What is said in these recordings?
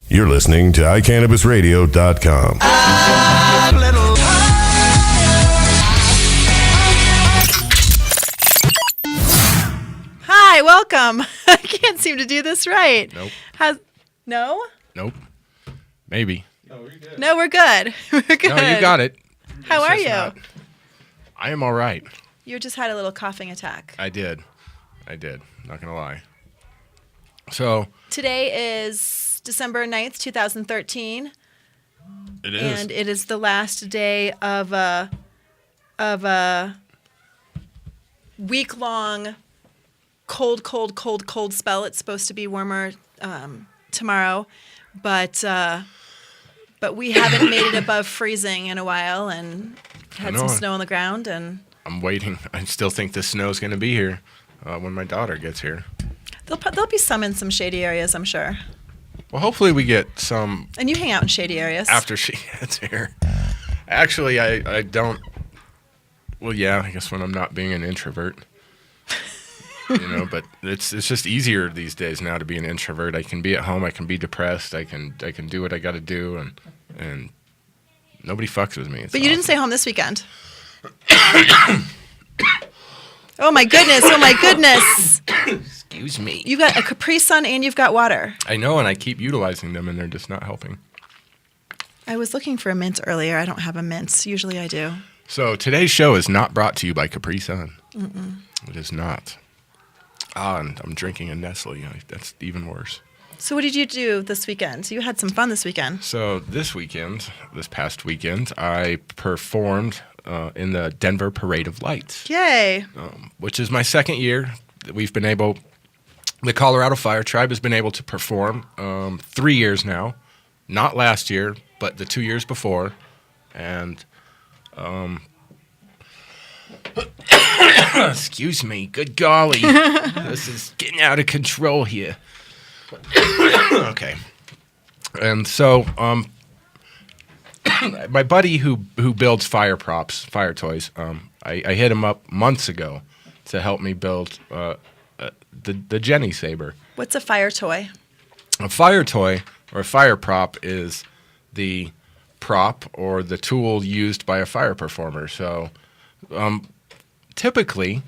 You're listening to iCannabisRadio.com. Hi, welcome. I can't seem to do this right. Nope. No? Nope. Maybe. No, we're good. No, we're good. No, you got it. How are you? I am all right. You just had a little coughing attack. I did. Not going to lie. So. Today is December 9th, 2013. It is. And it is the last day of a week-long cold spell. It's supposed to be warmer tomorrow, but we haven't made it above freezing in a while, and had some snow on the ground. And I'm waiting. I still think the snow's going to be here when my daughter gets here. There'll be some in some shady areas, I'm sure. Well, hopefully we get some. And you hang out in shady areas. After she gets here. Actually, I don't. Well, yeah, I guess when I'm not being an introvert. But it's just easier these days now to be an introvert. I can be at home. I can be depressed. I can do what I got to do, and nobody fucks with me. It's but you didn't stay home this weekend. Oh my goodness! Excuse me. You've got a Capri Sun and you've got water. I know, and I keep utilizing them, and they're just not helping. I was looking for a mint earlier. I don't have a mint. Usually I do. So today's show is not brought to you by Capri Sun. Mm-mm. It is not. And I'm drinking a Nestle. That's even worse. So what did you do this weekend? You had some fun this weekend. So this past weekend, I performed in the Denver Parade of Lights. Yay. Which is my second year that we've been able, the Colorado Fire Tribe has been able to perform 3 years now. Not last year, but the 2 years before. And, excuse me, good golly. This is getting out of control here. Okay. And so, my buddy who builds fire props, fire toys, I hit him up months ago to help me build the Jenny Saber. What's a fire toy? A fire toy or a fire prop is the prop or the tool used by a fire performer. So typically,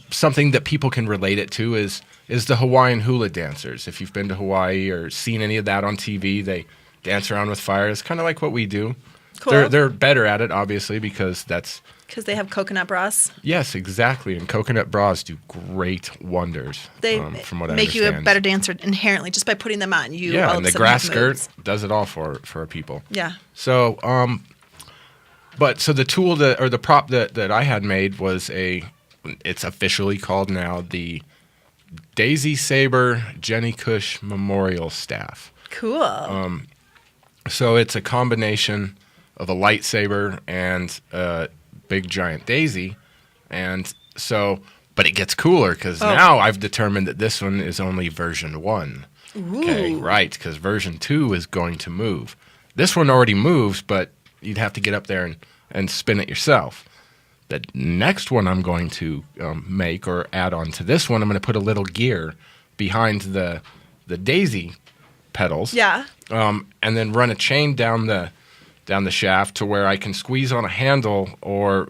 something that people can relate it to is the Hawaiian hula dancers. If you've been to Hawaii or seen any of that on TV, they dance around with fire. It's kind of like what we do. Cool. They're better at it, obviously, because they have coconut bras. Yes, exactly. And coconut bras do great wonders. They from what I make you understand. a better dancer inherently just by putting them on. Yeah, and the grass skirt does it all for people. Yeah. So, so the tool the prop that I had made was it's officially called now the Daisy Saber Jenny Cush Memorial Staff. Cool. So it's a combination of a lightsaber and a big giant daisy, and so, but it gets cooler because now I've determined that this one is only version 1. Ooh. Okay, right, because version 2 is going to move. This one already moves, but you'd have to get up there and spin it yourself. The next one I'm going to make or add on to this one, I'm going to put a little gear behind the daisy pedals. Yeah. And then run a chain down the shaft to where I can squeeze on a handle or,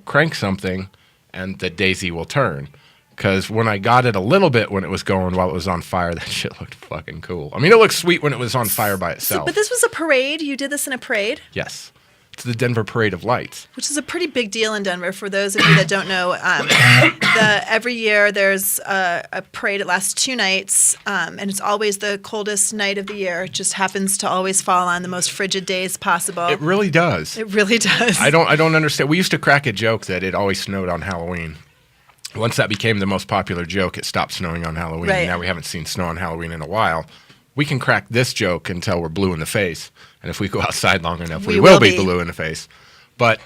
crank something and the daisy will turn. Because when I got it a little bit when it was going while it was on fire, that shit looked fucking cool. I mean, it looked sweet when it was on fire by itself. But this was a parade? You did this in a parade? Yes. It's the Denver Parade of Lights. Which is a pretty big deal in Denver. For those of you that don't know, every year there's a parade. It lasts 2 nights, and it's always the coldest night of the year. It just happens to always fall on the most frigid days possible. It really does. It really does. I don't understand. We used to crack a joke that it always snowed on Halloween. Once that became the most popular joke, it stopped snowing on Halloween. Right. Now we haven't seen snow on Halloween in a while. We can crack this joke until we're blue in the face. And if we go outside long enough, we will be blue in the face. But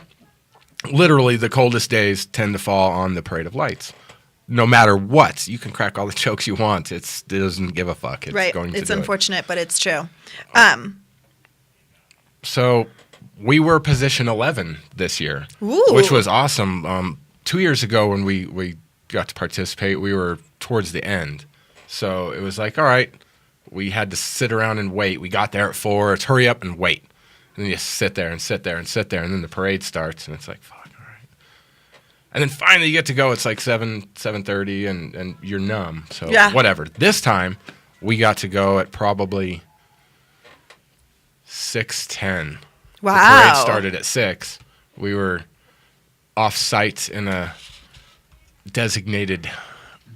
literally the coldest days tend to fall on the Parade of Lights. No matter what, you can crack all the jokes you want. It doesn't give a fuck. It's right. Going to it's do unfortunate, but it's true. So we were position 11 this year, Ooh. which was awesome. 2 years ago when we got to participate, we were towards the end. So it was like, all right, we had to sit around and wait. We got there at 4. It's hurry up and wait. And then you sit there and sit there and sit there, and then the parade starts, and it's like, fuck, all right. And then finally you get to go. It's like 7:30, and you're numb. So whatever. This time we got to go at probably 6:10. Wow. The parade started at 6. We were off-site in a designated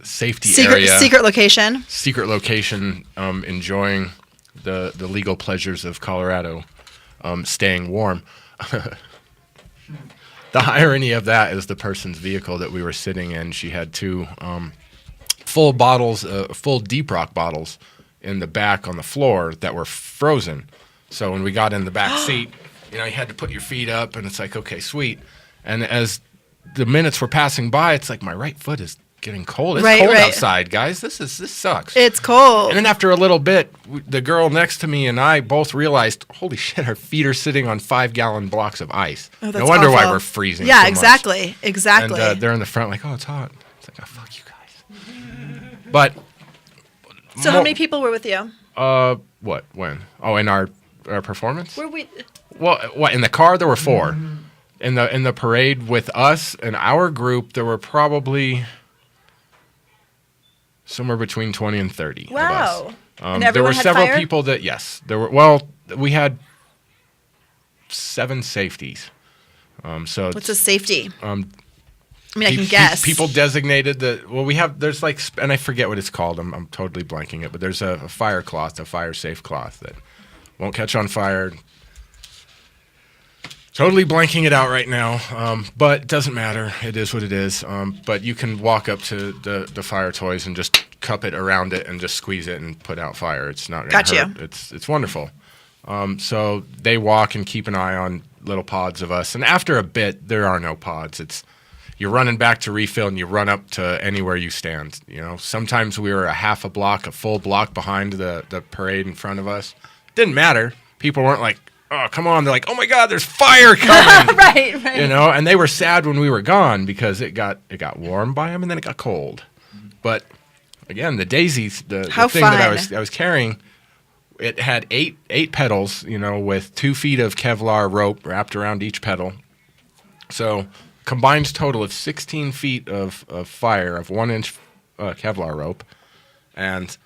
safety area. Secret location. Secret location, enjoying the legal pleasures of Colorado, staying warm. The irony of that is the person's vehicle that we were sitting in, she had 2 full bottles, full Deep Rock bottles in the back on the floor that were frozen. So when we got in the back seat, you had to put your feet up, and it's like, okay, sweet. And as the minutes were passing by, it's like my right foot is getting cold. It's cold outside, guys. This sucks. It's cold. And then after a little bit, the girl next to me and I both realized, holy shit, our feet are sitting on 5-gallon blocks of ice. Oh, that's no wonder awful. why we're freezing. Yeah, so exactly. much. Exactly. And they're in the front like, oh, it's hot. It's like, oh, fuck you guys. But so how many people were with you? What? When? Oh, in our performance? Were we? Well, what, in the car there were 4. In the parade with us and our group, there were probably somewhere between 20 and 30 Wow. of us. And there were everyone had several fire? people that, yes, there were. Well, we had 7 safeties. So What's a safety? I mean, I can pe- guess. People designated that. Well, we have. There's like, and I forget what it's called. I'm totally blanking it. But there's a fire cloth, a fire safe cloth that won't catch on fire. Totally blanking it out right now, but it doesn't matter. It is what it is. But you can walk up to the fire toys and just cup it around it and just squeeze it and put out fire. It's not going to hurt. It's wonderful. So they walk and keep an eye on little pods of us. And after a bit, there are no pods. You're running back to refill, and you run up to anywhere you stand. Sometimes we were a full block behind the parade in front of us. Didn't matter. People weren't like, oh, come on. They're like, oh, my God, there's fire coming. right. And they were sad when we were gone because it got warm by them, and then it got cold. But, again, the daisies, the thing that I was carrying, it had eight pedals, with 2 feet of Kevlar rope wrapped around each pedal. So combined total of 16 feet of fire, of 1-inch Kevlar rope. And,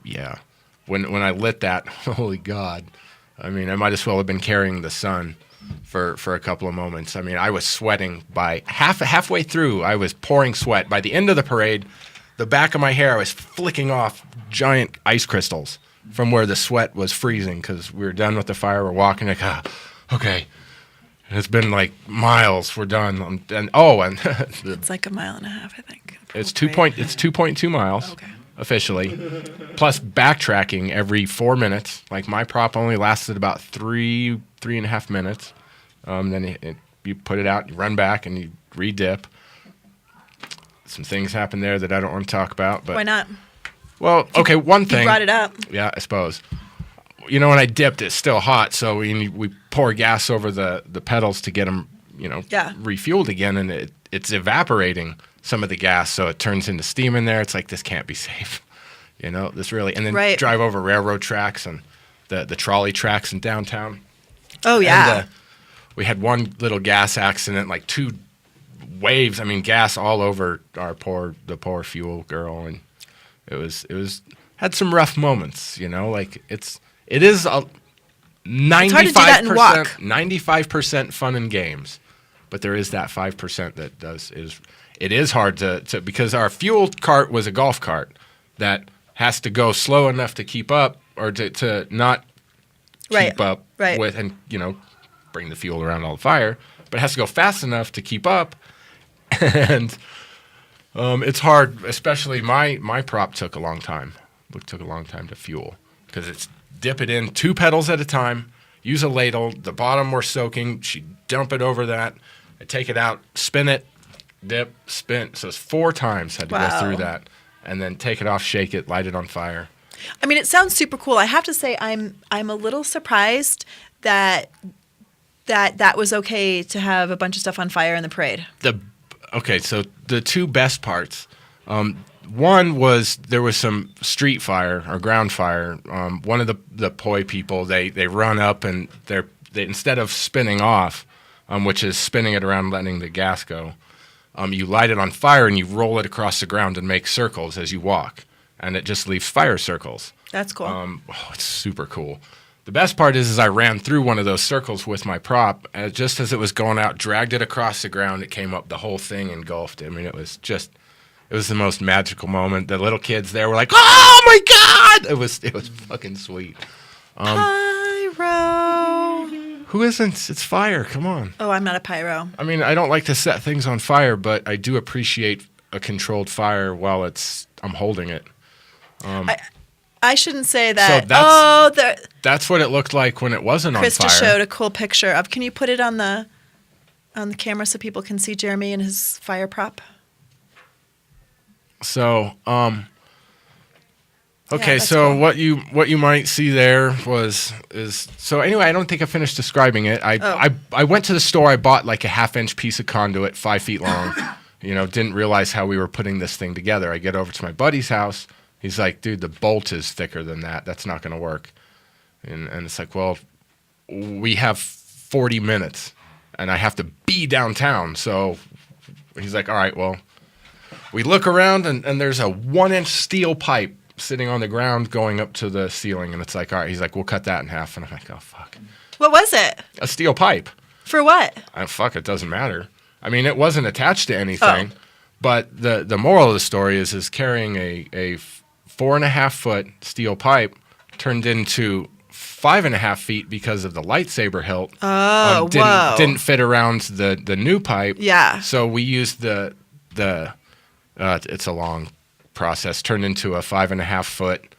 yeah. When I lit that, holy God, I mean, I might as well have been carrying the sun for a couple of moments. I mean, I was sweating by halfway through. I was pouring sweat. By the end of the parade, the back of my hair, I was flicking off giant ice crystals from where the sweat was freezing because we were done with the fire. We're walking like, okay. It's been like miles. We're done. And it's like 1.5 miles, I think. It's 2.2 miles. Okay. Officially, plus backtracking every 4 minutes. Like my prop only lasted about 3.5 minutes. Then you put it out, you run back, and you re-dip. Some things happen there that I don't want to talk about. But why not? Well, okay, one thing. You brought it up. Yeah, I suppose. When I dipped, it's still hot, so we pour gas over the pedals to get them, refueled again, and it's evaporating some of the gas, so it turns into steam in there. It's like, this can't be safe. This really, and then drive over railroad tracks and the trolley tracks in downtown. Oh, yeah. And, we had one little gas accident, like 2 waves. I mean, gas all over the poor fuel girl, and it was had some rough moments. Like it is a 95% fun and games, but there is that 5% that it is hard to because our fuel cart was a golf cart that has to go slow enough to keep up or to not keep up with and bring the fuel around all the fire, but it has to go fast enough to keep up. And it's hard, especially my prop took a long time. It took a long time to fuel because it's dip it in 2 pedals at a time, use a ladle, the bottom we're soaking, she dump it over that, I take it out, spin it, dip, spin. So it's 4 times had to go through that, and then take it off, shake it, light it on fire. I mean, it sounds super cool. I have to say, I'm a little surprised that was okay to have a bunch of stuff on fire in the parade. Okay, so the 2 best parts. One was there was some street fire or ground fire. One of the poi people, they run up and they instead of spinning off, which is spinning it around, letting the gas go, you light it on fire and you roll it across the ground and make circles as you walk, and it just leaves fire circles. That's cool. It's super cool. The best part is I ran through one of those circles with my prop, and just as it was going out, dragged it across the ground. It came up, the whole thing engulfed. I mean, it was the most magical moment. The little kids there were like, "Oh my god!" It was fucking sweet. Pyro. Who isn't? It's fire. Come on. Oh, I'm not a pyro. I mean, I don't like to set things on fire, but I do appreciate a controlled fire while I'm holding it. I shouldn't say that. So that's what it looked like when it wasn't on fire. Krista showed a cool picture of. Can you put it on the camera so people can see Jeremy and his fire prop? So, okay, Yeah, so cool. what you might see there is so anyway. I don't think I finished describing it. I went to the store. I bought like a 1/2-inch piece of conduit, 5 feet long. Didn't realize how we were putting this thing together. I get over to my buddy's house. He's like, dude, the bolt is thicker than that. That's not going to work. And it's like, well, we have 40 minutes, and I have to be downtown. So he's like, all right, well, we look around, and there's a 1-inch steel pipe sitting on the ground going up to the ceiling. And it's like, all right. He's like, we'll cut that in half. And I'm like, oh, fuck. What was it? A steel pipe. For what? Fuck, it doesn't matter. I mean, it wasn't attached to anything. But the moral of the story is carrying a 4.5-foot steel pipe turned into 5.5 feet because of the lightsaber hilt. Oh, didn't fit around the new pipe. Yeah. So we used the it's a long process. Turned into a 5.5-foot.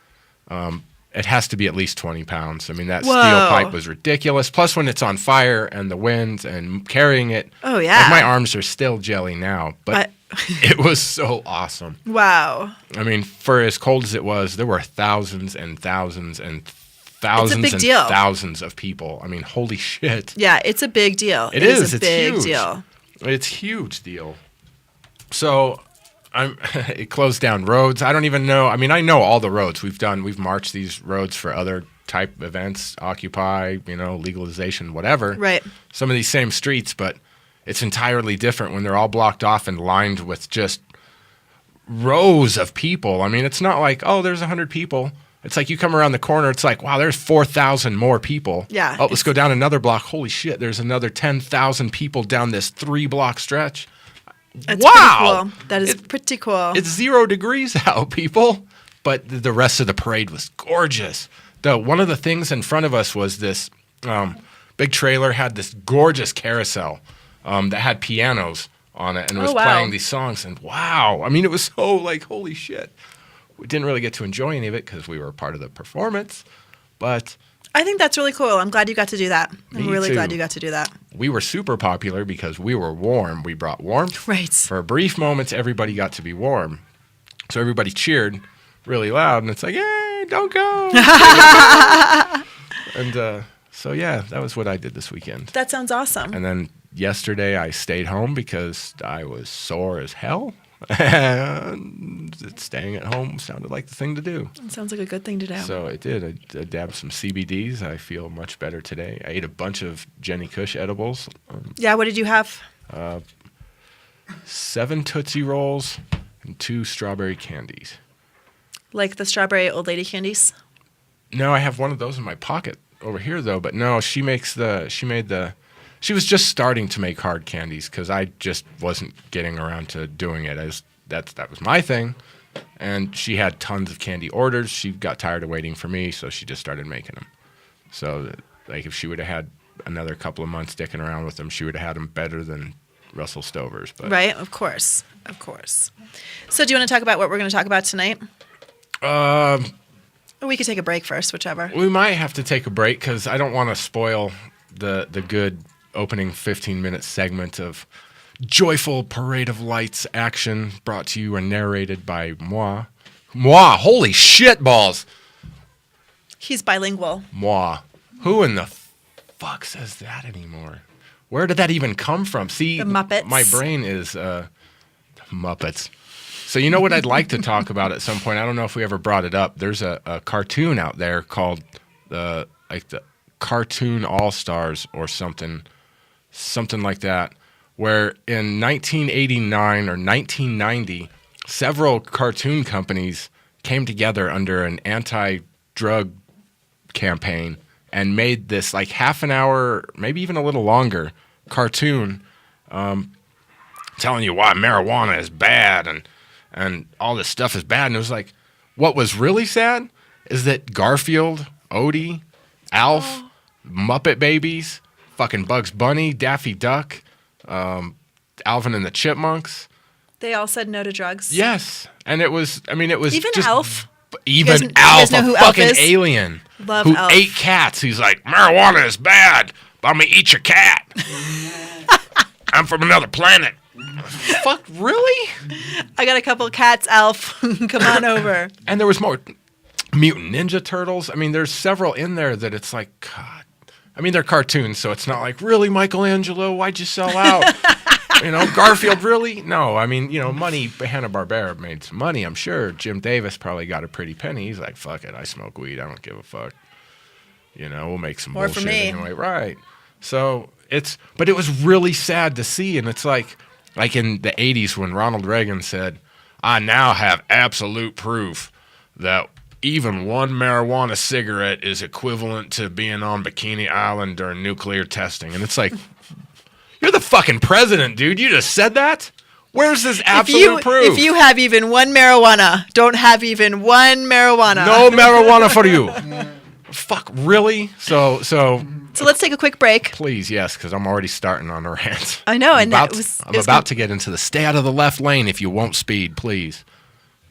It has to be at least 20 pounds. I mean, that steel pipe was ridiculous. Plus, when it's on fire and the wind and carrying it. Oh yeah. Like, my arms are still jelly now, but. It was so awesome. Wow. I mean, for as cold as it was, there were thousands and thousands and thousands and deal. thousands of people. I mean, holy shit. Yeah, it's a big deal. It is. A It's big huge. deal. It's a huge deal. So it closed down roads. I don't even know. I mean, I know all the roads we've marched these roads for other type events, Occupy, legalization, whatever. Right. Some of these same streets, but it's entirely different when they're all blocked off and lined with just rows of people. I mean, it's not like, oh, there's 100 people. It's like you come around the corner, it's like, wow, there's 4,000 more people. Yeah. Oh, let's go down another block. Holy shit, there's another 10,000 people down this 3-block stretch. That's Wow. pretty cool. That is pretty cool. It's 0 degrees out, people. But the rest of the parade was gorgeous. One of the things in front of us was this big trailer had this gorgeous carousel. That had pianos on it and was playing these songs. And wow, I mean, it was so like, holy shit. We didn't really get to enjoy any of it because we were a part of the performance. But I think that's really cool. I'm glad you got to do that. I'm Me really too. glad you got to do that. we were super popular because we were warm. We brought warmth. Right. For a brief moment, everybody got to be warm. So everybody cheered really loud. And it's like, hey, don't go. And so, yeah, that was what I did this weekend. That sounds awesome. And then yesterday I stayed home because I was sore as hell. And staying at home sounded like the thing to do. It sounds like a good thing to do. So it did. I dabbed some CBDs. I feel much better today. I ate a bunch of Jenny Kush edibles. Yeah, what did you have? 7 Tootsie Rolls and 2 strawberry candies. Like the strawberry old lady candies? No, I have one of those in my pocket over here, though. But no, she was just starting to make hard candies because I just wasn't getting around to doing it. That was my thing. And she had tons of candy orders. She got tired of waiting for me, so she just started making them. So, like, if she would have had another couple of months dicking around with them, she would have had them better than Russell Stover's. But Right, of course. Of course. So do you want to talk about what we're going to talk about tonight? Or we could take a break first, whichever. We might have to take a break because I don't want to spoil the good opening 15-minute segment of joyful parade of lights action brought to you and narrated by moi. Moi, holy shit balls. He's bilingual. Moi. Who in the fuck says that anymore? Where did that even come from? See, The Muppets. My brain is Muppets. So you know what I'd like to talk about at some point? I don't know if we ever brought it up. There's a cartoon out there called the Cartoon All-Stars or something like that, where in 1989 or 1990, several cartoon companies came together under an anti-drug campaign and made this like half an hour, maybe even a little longer, cartoon telling you why marijuana is bad and all this stuff is bad. And it was like, what was really sad is that Garfield, Odie, Alf, Muppet Babies, fucking Bugs Bunny, Daffy Duck, Alvin and the Chipmunks. They all said no to drugs. Yes. And it was even just, Alf. Even you Alf, guys know a who Alf fucking is? alien Love who Alf. ate cats. He's like, marijuana is bad, but I'm going to eat your cat. I'm from another planet. Fuck, really? I got a couple of cats, Alf. Come on over. And there was more Mutant Ninja Turtles. I mean, there's several in there that it's like, God. I mean, they're cartoons, so it's not like, really, Michelangelo, why'd you sell out? Garfield, really? No, I mean, money, Hanna-Barbera made some money, I'm sure. Jim Davis probably got a pretty penny. He's like, fuck it, I smoke weed, I don't give a fuck. We'll make some More bullshit for me. anyway. Right. So, but it was really sad to see, and it's like in the 80s when Ronald Reagan said, I now have absolute proof that even one marijuana cigarette is equivalent to being on Bikini Island during nuclear testing. And it's like, you're the fucking president, dude. You just said that? Where's this absolute proof? If you have even one marijuana, don't have even one marijuana. No marijuana for you. Fuck, really? So let's take a quick break. Please, yes, because I'm already starting on a rant. I know, and I'm it about to get into the stay out of the left lane if you won't speed, please.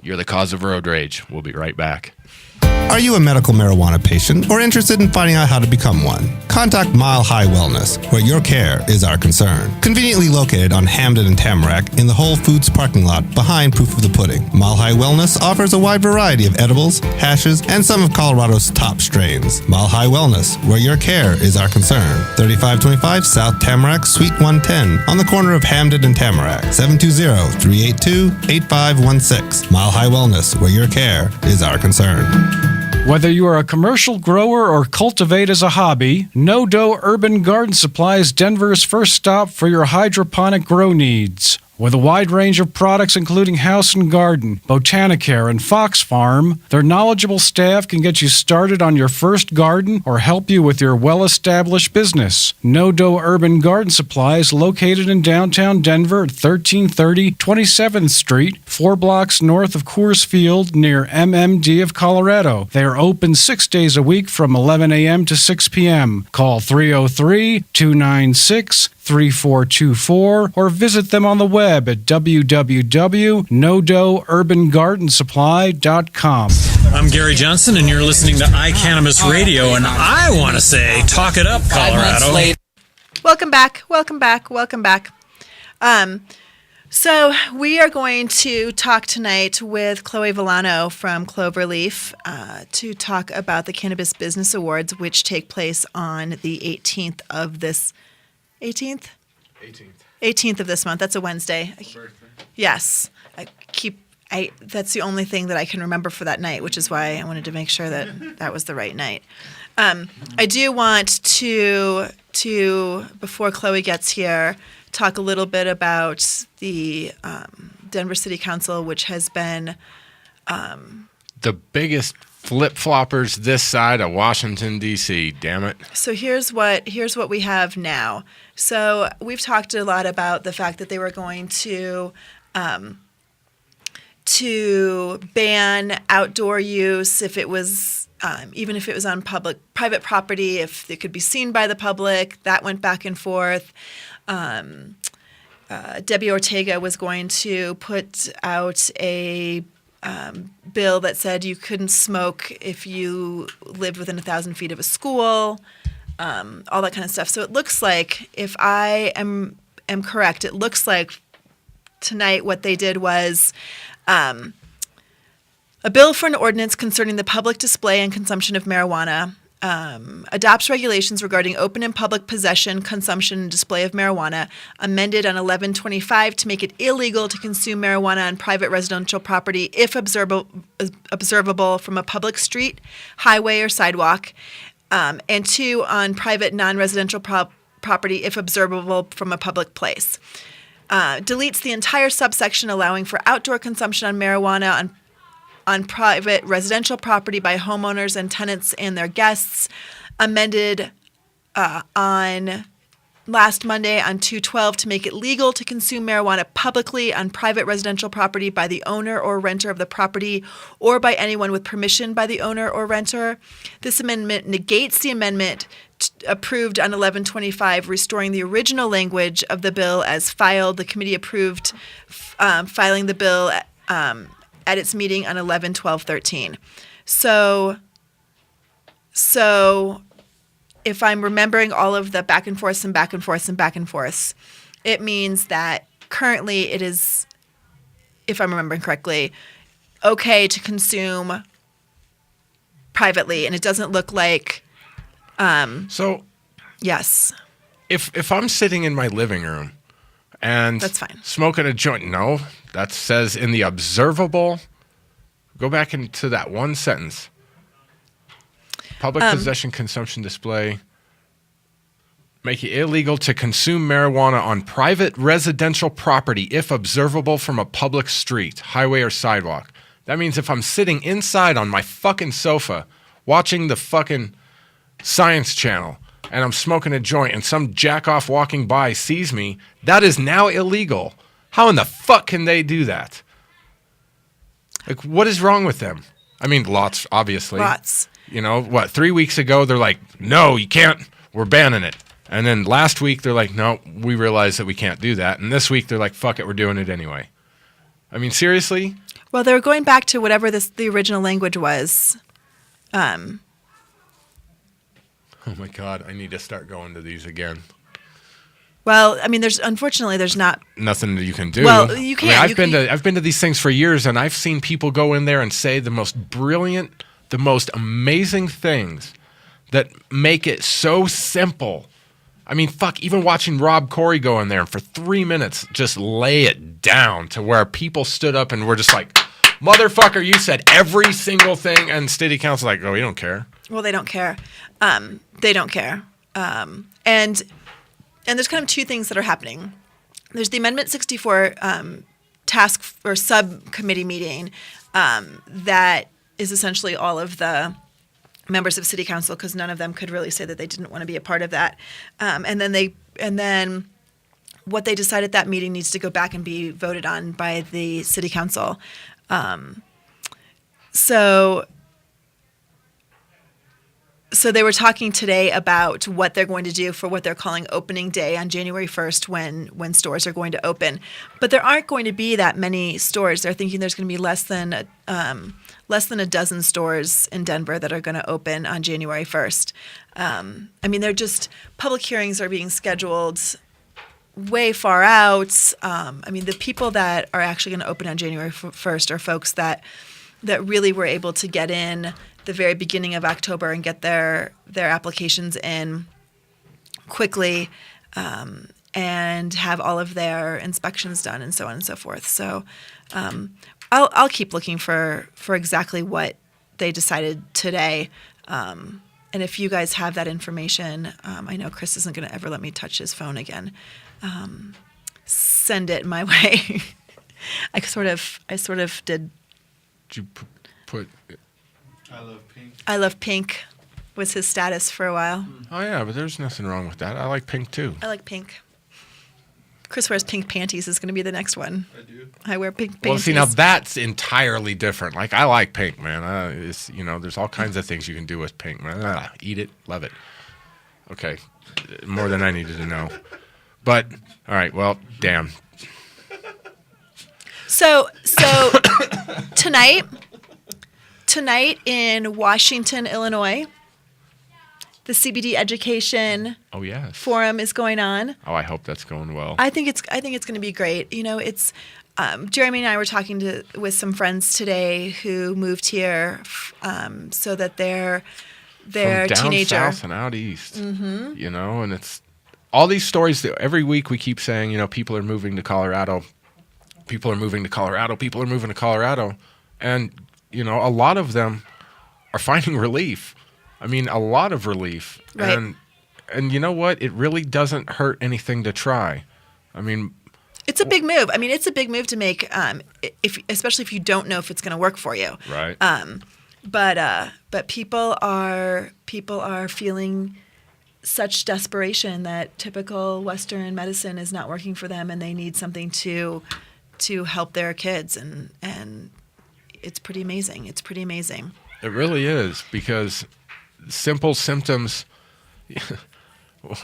You're the cause of road rage. We'll be right back. Are you a medical marijuana patient or interested in finding out how to become one? Contact Mile High Wellness, where your care is our concern. Conveniently located on Hamden and Tamarack in the Whole Foods parking lot behind Proof of the Pudding. Mile High Wellness offers a wide variety of edibles, hashes, and some of Colorado's top strains. Mile High Wellness, where your care is our concern. 3525 South Tamarack, Suite 110, on the corner of Hamden and Tamarack. 720-382-8516. Mile High Wellness, where your care is our concern. Whether you are a commercial grower or cultivate as a hobby, No Dough Urban Garden Supply is Denver's first stop for your hydroponic grow needs. With a wide range of products including House and Garden, Botanicare, and Fox Farm, their knowledgeable staff can get you started on your first garden or help you with your well-established business. No Dough Urban Garden Supply is located in downtown Denver at 1330 27th Street, 4 blocks north of Coors Field near MMD of Colorado. They are open 6 days a week from 11 a.m. to 6 p.m. Call 303-296-3424 or visit them on the web at www.nodoughurbangardensupply.com. I'm Gary Johnson, and you're listening to iCannabis Radio, and I want to say, talk it up, Colorado. Welcome back. So we are going to talk tonight with Chloe Villano from Cloverleaf to talk about the Cannabis Business Awards, which take place on the 18th of this 18th? 18th of this month. That's a Wednesday. Yes. That's the only thing that I can remember for that night, which is why I wanted to make sure that that was the right night. I do want to before Chloe gets here, talk a little bit about the Denver City Council, which has been the biggest flip-floppers this side of Washington, D.C., damn it. So here's what we have now. So we've talked a lot about the fact that they were going to ban outdoor use if it was even if it was on private property, if it could be seen by the public. That went back and forth. Debbie Ortega was going to put out a bill that said you couldn't smoke if you lived within 1,000 feet of a school, all that kind of stuff. So it looks like, if I am correct, it looks like tonight what they did was a bill for an ordinance concerning the public display and consumption of marijuana adopts regulations regarding open and public possession, consumption, and display of marijuana, amended on 11/25 to make it illegal to consume marijuana on private residential property if observable from a public street, highway, or sidewalk, and 2, on private non-residential property if observable from a public place. Deletes the entire subsection allowing for outdoor consumption on marijuana on private residential property by homeowners and tenants and their guests, amended on last Monday on 2/12 to make it legal to consume marijuana publicly on private residential property by the owner or renter of the property or by anyone with permission by the owner or renter. This amendment negates the amendment approved on 11/25, restoring the original language of the bill as filed. The committee approved filing the bill at its meeting on 11/12/13. So if I'm remembering all of the back and forths and back and forths and back and forths, it means that currently it is, if I'm remembering correctly, okay to consume privately, and it doesn't look like. So Yes. if I'm sitting in my living room and That's fine. smoking a joint, no, that says in the observable. Go back into that one sentence. Public possession, consumption, display. Make it illegal to consume marijuana on private residential property if observable from a public street, highway, or sidewalk. That means if I'm sitting inside on my fucking sofa watching the fucking Science Channel and I'm smoking a joint and some jack-off walking by sees me, that is now illegal. How in the fuck can they do that? Like, what is wrong with them? I mean, lots, obviously. Lots. You know, 3 weeks ago, they're like, no, you can't. We're banning it. And then last week, they're like, no, we realize that we can't do that. And this week, they're like, fuck it, we're doing it anyway. I mean, seriously? Well, they're going back to whatever the original language was. Oh, my God, I need to start going to these again. Well, I mean, there's not. Nothing that you can do. Well, you can. I've been to these things for years, and I've seen people go in there and say the most brilliant, the most amazing things that make it so simple. I mean, fuck, even watching Rob Corey go in there and for 3 minutes just lay it down to where people stood up and were just like, motherfucker, you said every single thing, and city council like, oh, we don't care. Well, they don't care. They don't care. And there's kind of two things that are happening. There's the Amendment 64 task or subcommittee meeting that is essentially all of the members of city council, because none of them could really say that they didn't want to be a part of that. And then what they decide at that meeting needs to go back and be voted on by the city council. So they were talking today about what they're going to do for what they're calling opening day on January 1st when stores are going to open. But there aren't going to be that many stores. They're thinking there's going to be less than a dozen stores in Denver that are going to open on January 1st. I mean, they're just public hearings are being scheduled way far out. I mean, the people that are actually going to open on January 1st are folks that really were able to get in the very beginning of October and get their applications in quickly and have all of their inspections done and so on and so forth. So I'll keep looking for exactly what they decided today. And if you guys have that information, I know Chris isn't going to ever let me touch his phone again. Send it my way. I sort of did. Did you put... I love pink was his status for a while. Oh, yeah, but there's nothing wrong with that. I like pink, too. I like pink. Chris wears pink panties is going to be the next one. I do. I wear pink panties. Well, see, now that's entirely different. Like, I like pink, man. It's, there's all kinds of things you can do with pink, man. Eat it, love it. Okay, more than I needed to know. But, all right, well, damn. So tonight in Washington, Illinois, the CBD Education Forum is going on. Oh, I hope that's going well. I think it's going to be great. It's Jeremy and I were talking with some friends today who moved here so that their from down teenager. south and out east. You know, and it's all these stories that every week we keep saying, you know, people are moving to Colorado. People are moving to Colorado. People are moving to Colorado. And, you know, a lot of them are finding relief. I mean, a lot of relief. Right. And you know what? It really doesn't hurt anything to try. I mean, It's a big move. I mean, it's a big move to make, especially if you don't know if it's going to work for you. right. But people are feeling such desperation that typical Western medicine is not working for them, and they need something to help their kids, and it's pretty amazing. It's pretty amazing. It really is, because simple symptoms.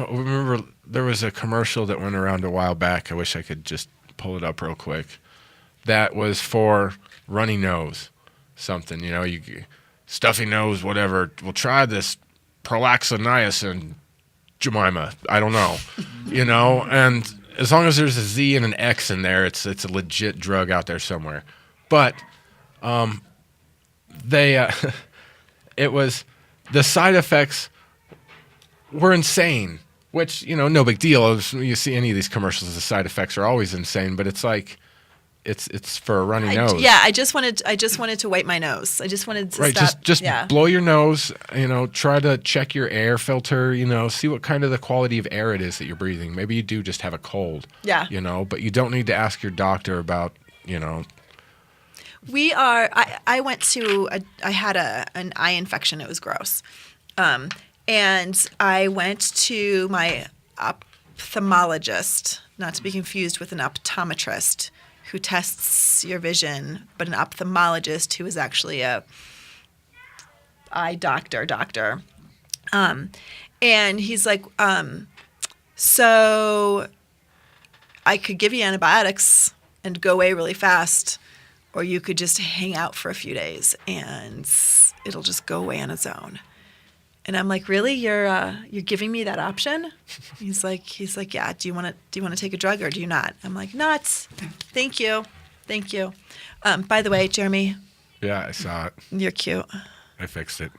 Remember, there was a commercial that went around a while back. I wish I could just pull it up real quick. That was for runny nose, something. You know, stuffy nose, whatever. We'll try this prolaxoniacin, Jemima. I don't know, you know. And as long as there's a Z and an X in there, it's a legit drug out there somewhere. But it was the side effects were insane, which, you know, no big deal. You see any of these commercials, the side effects are always insane, but it's like it's for a runny nose. Yeah, I just wanted to wipe my nose. I just wanted to stop. Just yeah. blow your nose, you know, try to check your air filter, you know, see what kind of the quality of air it is that you're breathing. Maybe you do just have a cold. Yeah. You know, but you don't need to ask your doctor about, you know. I went to I had an eye infection. It was gross. And I went to my ophthalmologist, not to be confused with an optometrist who tests your vision, but an ophthalmologist who is actually a eye doctor. And he's like, so I could give you antibiotics and go away really fast, or you could just hang out for a few days and it'll just go away on its own. And I'm like, really? You're giving me that option? He's like, yeah. Do you want to take a drug or do you not? I'm like, nuts. Thank you. By the way, Jeremy. Yeah, I saw it. You're cute. I fixed it.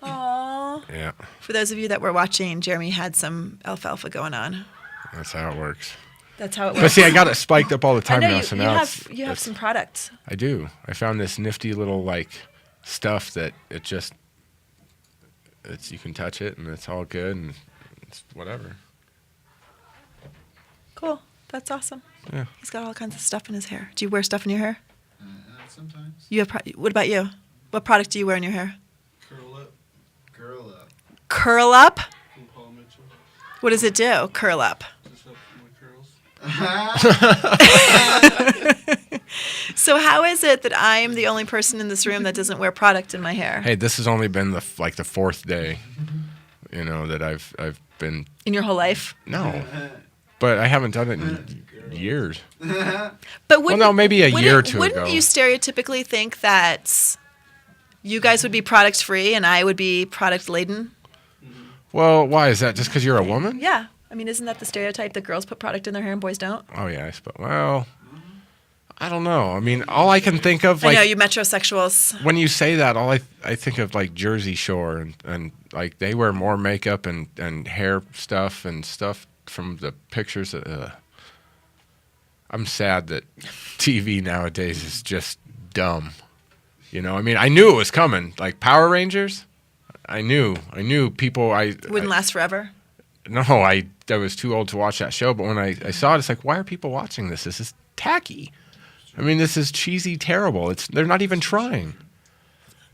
Aww. Yeah, For those of you that were watching, Jeremy had some alfalfa going on. that's how it works. That's how it But works. see, I got it spiked up all the I time know now, you, so you now have some products. I do. I found this nifty little like stuff that you can touch it and it's all good and it's whatever. Cool. That's awesome. Yeah. He's got all kinds of stuff in his hair. Do you wear stuff in your hair? Sometimes. You have. What about you? What product do you wear in your hair? Curl up. Curl up. Curl up. From Paul Mitchell. What does it do? Curl up. Just help my curls. So how is it that I am the only person in this room that doesn't wear product in my hair? Hey, this has only been the fourth day, you know, that I've been. In your whole life? No, but I haven't done it in years. But wouldn't, no, maybe a year or two wouldn't ago. you stereotypically think that you guys would be product free and I would be product laden? Well, why is that? Just because you're a woman? Yeah. I mean, isn't that the stereotype that girls put product in their hair and boys don't? Oh yeah, I suppose. Well, I don't know. I mean, all I can think of, I know, like, you metrosexuals. when you say that, all I think of like Jersey Shore and like they wear more makeup and hair stuff and stuff from the pictures. I'm sad that TV nowadays is just dumb. You know, I mean, I knew it was coming. Like Power Rangers, I knew people. Wouldn't last forever. No, I was too old to watch that show. But when I saw it, it's like, why are people watching this? This is tacky. I mean, this is cheesy, terrible. They're not even trying.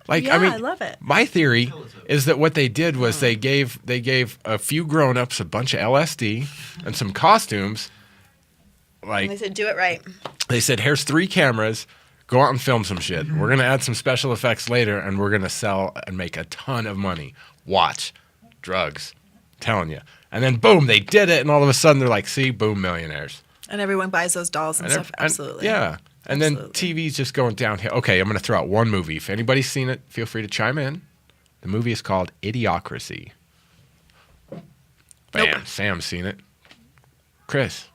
Like, Yeah, I mean, I love it. My theory is that what they did was they gave a few grown-ups a bunch of LSD and some costumes. And they said, do it right. They said, here's 3 cameras. Go out and film some shit. We're going to add some special effects later, and we're going to sell and make a ton of money. Watch. Drugs. I'm telling you. And then, boom, they did it, and all of a sudden, they're like, see, boom, millionaires. And everyone buys those dolls and stuff. Absolutely. Yeah. And Absolutely. then TV's just going downhill. Okay, I'm going to throw out one movie. If anybody's seen it, feel free to chime in. The movie is called Idiocracy. Bam. Nope. Sam's seen it. Chris?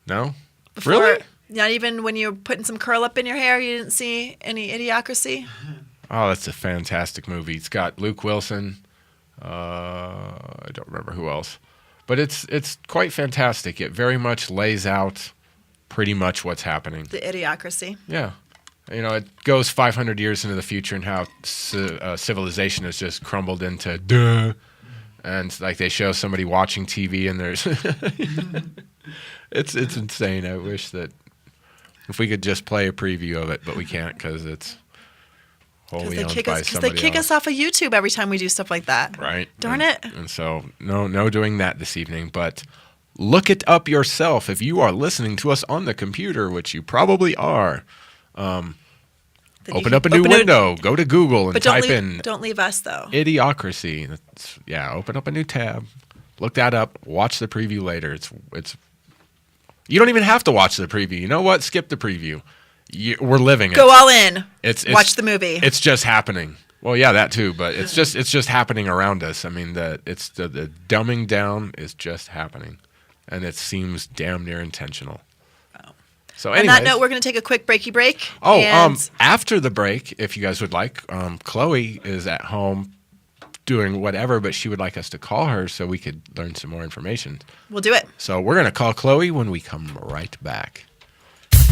No? Before, Really? Not even when you were putting some curl up in your hair, you didn't see any idiocracy? Oh, that's a fantastic movie. It's got Luke Wilson, I don't remember who else. But it's quite fantastic. It very much lays out pretty much what's happening. The Idiocracy. Yeah. It goes 500 years into the future and how civilization has just crumbled into duh. And like they show somebody watching TV and there's it's insane. I wish that if we could just play a preview of it, but we can't because it's wholly owned by somebody Because they kick us off of YouTube every time we do stuff like that. Right. Darn it. And so no doing that this evening, but look it up yourself if you are listening to us on the computer, which you probably are. Open up a new window. Go to Google and type in. Don't leave us though. Idiocracy. Open up a new tab. Look that up. Watch the preview later. It's. You don't even have to watch the preview. You know what? Skip the preview. We're living it. Go all in. Watch the movie. It's just happening. Well, yeah, that too. But it's just happening around us. I mean, the dumbing down is just happening, and it seems damn near intentional. So on that note, we're going to take a quick breaky break. After the break, if you guys would like, Chloe is at home doing whatever, but she would like us to call her so we could learn some more information. We'll do it. So we're going to call Chloe when we come right back.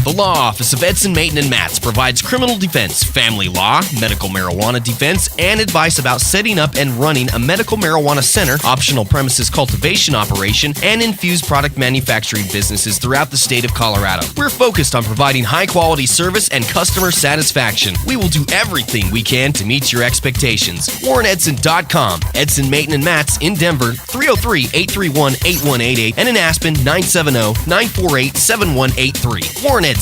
The Law Office of Edson, Maton, and Matz provides criminal defense, family law, medical marijuana defense, and advice about setting up and running a medical marijuana center, optional premises cultivation operation, and infused product manufacturing businesses throughout the state of Colorado. We're focused on providing high-quality service and customer satisfaction. We will do everything we can to meet your expectations. WarrenEdson.com. Edson, Maton, and Matz in Denver, 303-831-8188, and in Aspen, 970-948-7183. WarrenEdson.com.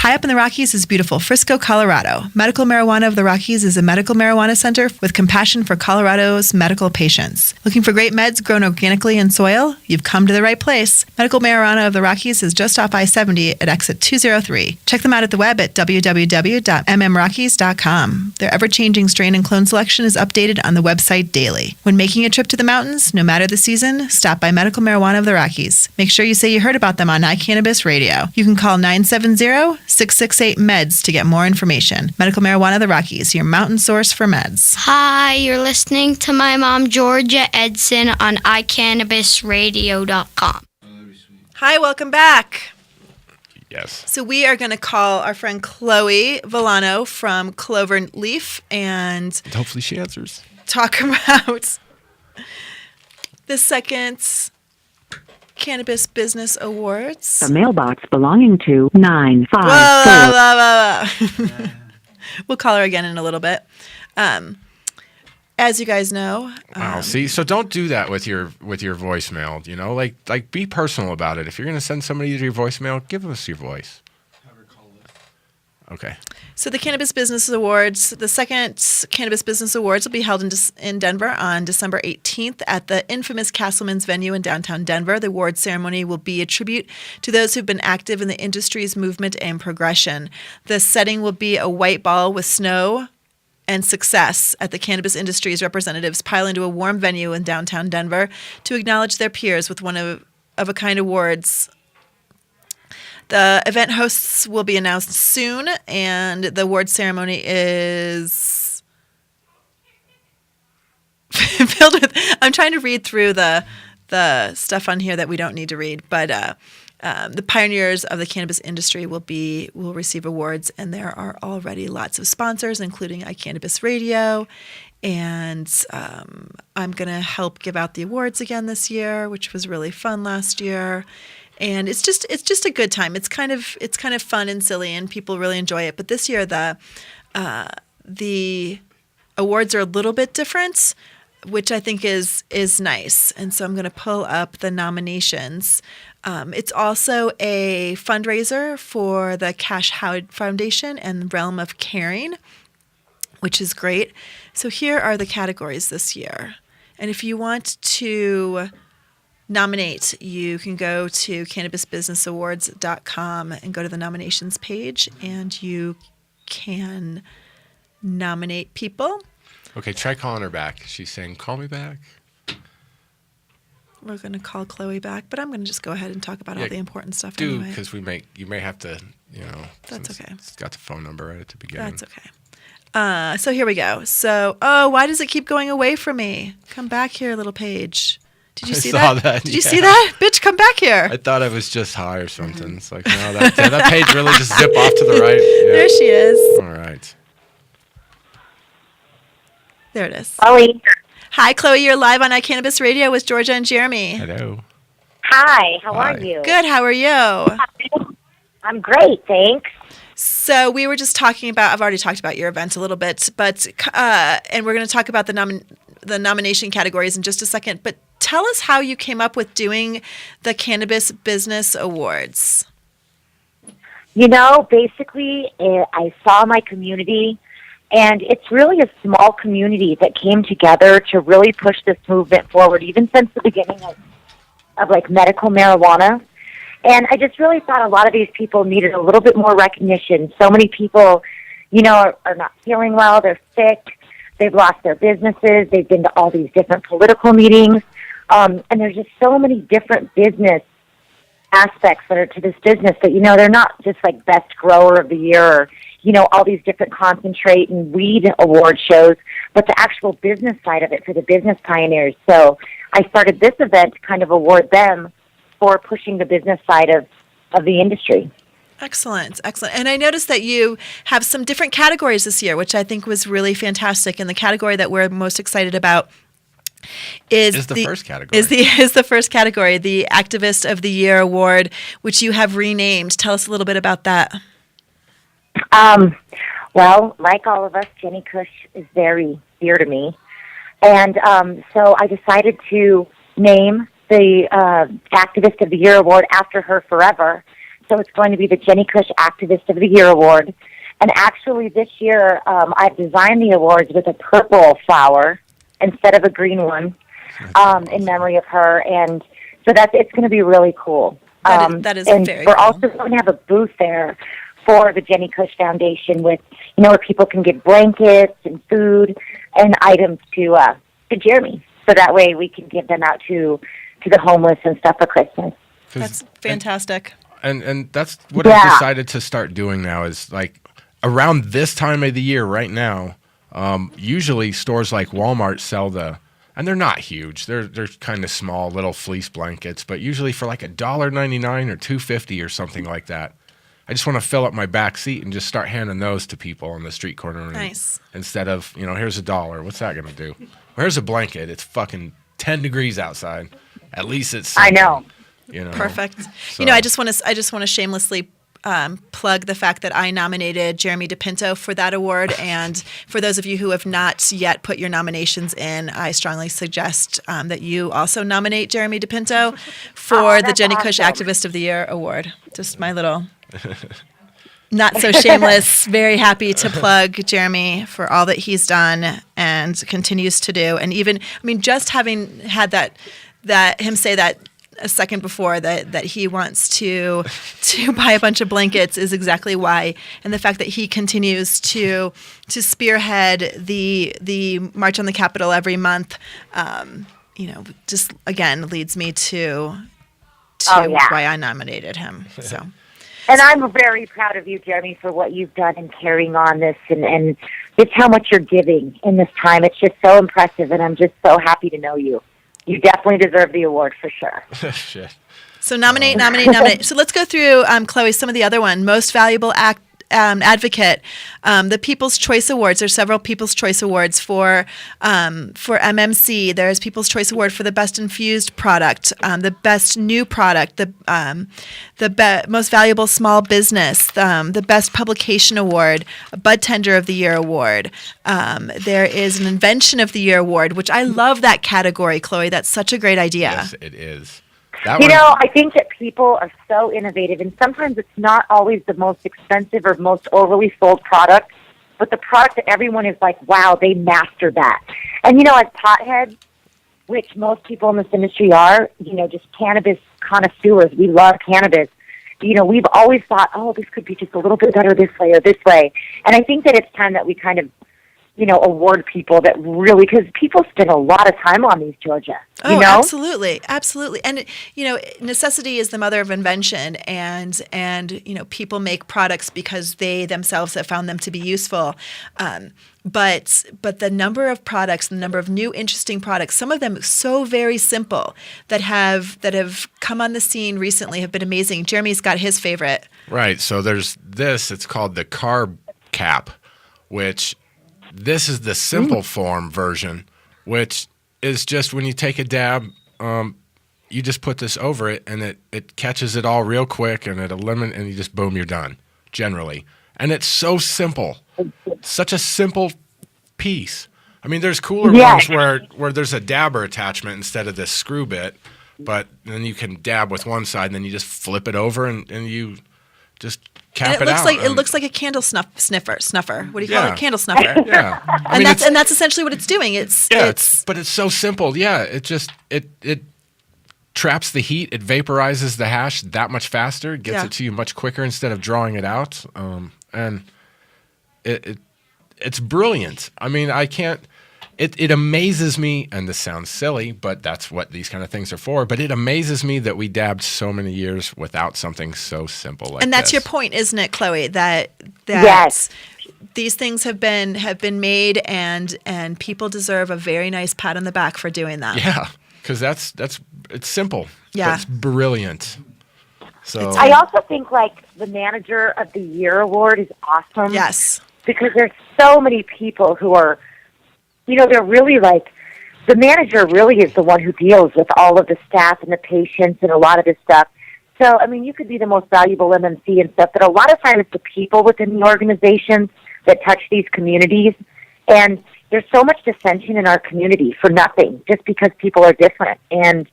High up in the Rockies is beautiful Frisco, Colorado. Medical Marijuana of the Rockies is a medical marijuana center with compassion for Colorado's medical patients. Looking for great meds grown organically in soil? You've come to the right place. Medical Marijuana of the Rockies is just off I-70 at exit 203. Check them out at the web at www.mmrockies.com. Their ever-changing strain and clone selection is updated on the website daily. When making a trip to the mountains, no matter the season, stop by Medical Marijuana of the Rockies. Make sure you say you heard about them on iCannabis Radio. You can call 970-668-MEDS to get more information. Medical Marijuana of the Rockies, your mountain source for meds. Hi, you're listening to my mom, Georgia Edson, on iCannabisRadio.com. Hi, welcome back. Yes. So we are going to call our friend Chloe Villano from Clover Leaf and hopefully she answers. Talk about the second Cannabis Business Awards. A mailbox belonging to 954. Whoa. We'll call her again in a little bit. As you guys know. Wow. See, so don't do that with your voicemail. Like be personal about it. If you're going to send somebody your voicemail, give us your voice. Have her call it. Okay. So the Cannabis Business Awards, the second Cannabis Business Awards will be held in Denver on December 18th at the infamous Castleman's venue in downtown Denver. The award ceremony will be a tribute to those who've been active in the industry's movement and progression. The setting will be a white ball with snow and success at the cannabis industry's representatives pile into a warm venue in downtown Denver to acknowledge their peers with one of a kind awards. The event hosts will be announced soon, and the award ceremony is filled with. I'm trying to read through the stuff on here that we don't need to read, but the pioneers of the cannabis industry will receive awards, and there are already lots of sponsors, including iCannabis Radio. And I'm going to help give out the awards again this year, which was really fun last year. And it's just a good time. It's kind of fun and silly, and people really enjoy it. But this year the awards are a little bit different, which I think is nice. And so I'm going to pull up the nominations. It's also a fundraiser for the Cash Howard Foundation and Realm of Caring, which is great. So here are the categories this year. And if you want to nominate, you can go to cannabisbusinessawards.com and go to the nominations page, and you can nominate people. Okay, try calling her back. She's saying, call me back. We're going to call Chloe back, but I'm going to just go ahead and talk about all the important stuff anyway. Because you may have to, That's okay. It's got the phone number right at the beginning. That's okay. So here we go. So, why does it keep going away from me? Come back here, little page. Did you see saw that? that, Did you yeah. see that? Bitch, come back here. I thought I was just high or something. It's like, no, that page really just zip off to the right. Yeah. There she is. All right. There it is. Chloe. Hi, Chloe. You're live on iCannabis Radio with Georgia and Jeremy. Hello. Hi, how Hi. are you? Good. How are you? I'm great, thanks. So we were just talking about. I've already talked about your event a little bit, but and we're going to talk about the nomination categories in just a second. But tell us how you came up with doing the Cannabis Business Awards. You know, basically, I saw my community, and it's really a small community that came together to really push this movement forward, even since the beginning of like medical marijuana. And I just really thought a lot of these people needed a little bit more recognition. So many people, you know, are not feeling well, they're sick, they've lost their businesses, they've been to all these different political meetings, and there's just so many different business aspects that are to this business that, you know, they're not just like best grower of the year or, you know, all these different concentrate and weed award shows, but the actual business side of it for the business pioneers. So I started this event to kind of award them for pushing the business side of the industry. Excellent, excellent. And I noticed that you have some different categories this year, which I think was really fantastic. And the category that we're most excited about is the first category. Is the first category, the Activist of the Year Award, which you have renamed. Tell us a little bit about that. Well, like all of us, Jenny Kush is very dear to me. And so I decided to name the Activist of the Year Award after her forever. So it's going to be the Jenny Kush Activist of the Year Award. And actually this year I've designed the awards with a purple flower instead of a green one in memory of her. And so it's going to be really cool. That is and very we're cool. also going to have a booth there for the Jenny Kush Foundation with, you know, where people can get blankets and food and items to Jeremy. So that way we can give them out to the homeless and stuff for Christmas. That's fantastic. And that's what Yeah. I've decided to start doing now is like around this time of the year right now, usually stores like Walmart sell and they're not huge. They're kind of small little fleece blankets, but usually for like $1.99 or $2.50 or something like that. I just want to fill up my back seat and just start handing those to people on the street corner. Nice. Instead of, you know, here's $1. What's that going to do? Here's a blanket. It's fucking 10 degrees outside. At least it's something, I know. You know. Perfect. So- You know, I just want to shamelessly plug the fact that I nominated Jeremy DePinto for that award. And for those of you who have not yet put your nominations in, I strongly suggest that you also nominate Jeremy DePinto for the that's Jenny Kush awesome. Activist of the Year Award. Just my little not so shameless, very happy to plug Jeremy for all that he's done and continues to do. And even, I mean, just having had that him say that a second before that he wants to buy a bunch of blankets is exactly why. And the fact that he continues to spearhead the March on the Capitol every month, you know, just again leads me to why I nominated him. So. And I'm very proud of you, Jeremy, for what you've done in carrying on this and just how much you're giving in this time. It's just so impressive, and I'm just so happy to know you. You definitely deserve the award for sure. Shit. So nominate. So let's go through, Chloe, some of the other one. Most Valuable Advocate, the People's Choice Awards. There's several People's Choice Awards for MMC. There's People's Choice Award for the Best Infused Product, the Best New Product, the Most Valuable Small Business, the Best Publication Award, a Bud Tender of the Year Award. There is an Invention of the Year Award, which I love that category, Chloe. That's such a great idea. Yes, it is. That You one- know, I think that people are so innovative, and sometimes it's not always the most expensive or most overly sold product, but the product that everyone is like, wow, they mastered that. And, you know, as potheads, which most people in this industry are, you know, just cannabis connoisseurs, we love cannabis. You know, we've always thought, oh, this could be just a little bit better this way or this way. And I think that it's time that we kind of, award people that really, because people spend a lot of time on these, Georgia. Oh, you know? absolutely, absolutely. And necessity is the mother of invention, and people make products because they themselves have found them to be useful. But the number of products, the number of new interesting products, some of them so very simple that have come on the scene recently have been amazing. Jeremy's got his favorite. Right. So there's this. It's called the carb cap, which this is the simple form version, which is just when you take a dab, you just put this over it, and it catches it all real quick, and it eliminates, and you just boom, you're done. Generally, and it's so simple, such a simple piece. I mean, there's cooler ones where there's a dabber attachment instead of this screw bit, but then you can dab with one side, and then you just flip it over, and you just cap it out. It looks like a candle snuffer. What do you call it? Candle snuffer. Yeah. And that's essentially what it's doing. But it's so simple. Yeah, it traps the heat. It vaporizes the hash that much faster. Gets it to you much quicker instead of drawing it out. And it's brilliant. I mean, I can't. It amazes me, and this sounds silly, but that's what these kind of things are for. But it amazes me that we dabbed so many years without something so simple like this. And that's your point, isn't it, Chloe? That Yes. these things have been made, and people deserve a very nice pat on the back for doing that. Yeah, because it's simple. Yeah, but it's brilliant. So I also think like the Manager of the Year award is awesome. Yes, because there's so many people who are. They're really like, the manager really is the one who deals with all of the staff and the patients and a lot of this stuff. So, I mean, you could be the most valuable MMC and stuff, but a lot of times it's the people within the organizations that touch these communities. And there's so much dissension in our community for nothing, just because people are different. And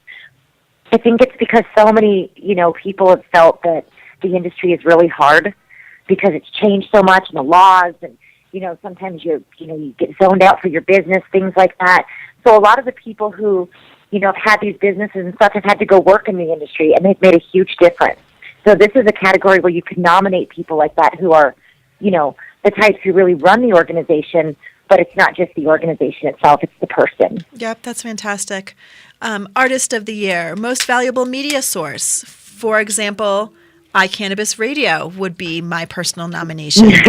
I think it's because so many, people have felt that the industry is really hard because it's changed so much, and the laws, and sometimes you get zoned out for your business, things like that. So a lot of the people who, have had these businesses and stuff have had to go work in the industry, and they've made a huge difference. So this is a category where you can nominate people like that who are, the types who really run the organization, but it's not just the organization itself, it's the person. Yep, that's fantastic. Artist of the Year, most valuable media source. For example, iCannabis Radio would be my personal nomination. They're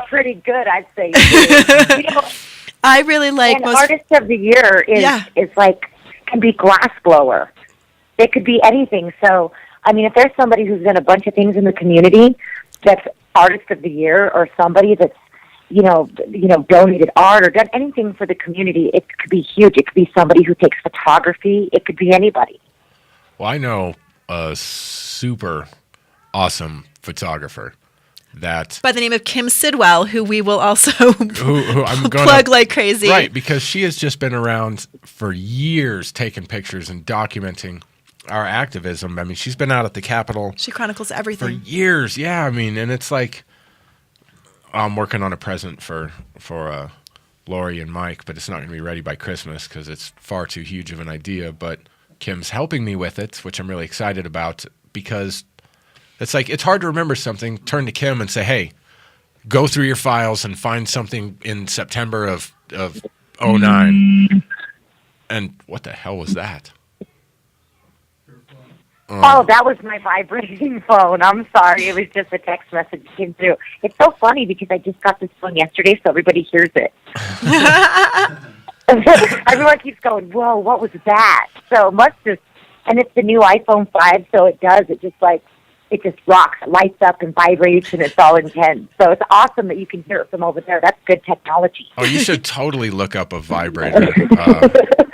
pretty good, I'd say. I really like and Artist of the Year is like, can be glassblower. It could be anything. So, I mean, if there's somebody who's done a bunch of things in the community that's Artist of the Year, or somebody that's donated art or done anything for the community, it could be huge. It could be somebody who takes photography. It could be anybody. Well, I know a super awesome photographer that by the name of Kim Sidwell, who we will also who I'm gonna plug like crazy. Right, because she has just been around for years taking pictures and documenting our activism. I mean, she's been out at the Capitol. She chronicles everything. For years, yeah. I mean, and it's like, I'm working on a present for Lori and Mike, but it's not going to be ready by Christmas because it's far too huge of an idea. But Kim's helping me with it, which I'm really excited about, because it's like, it's hard to remember something, turn to Kim and say, hey, go through your files and find something in September of 2009. And what the hell was that? That was my vibrating phone. I'm sorry. It was just a text message that came through. It's so funny because I just got this phone yesterday, so everybody hears it. Everyone keeps going, whoa, what was that? So it must just, and it's the new iPhone 5, so it just rocks, it lights up and vibrates, and it's all intense. So it's awesome that you can hear it from over there. That's good technology. Oh, you should totally look up a vibrator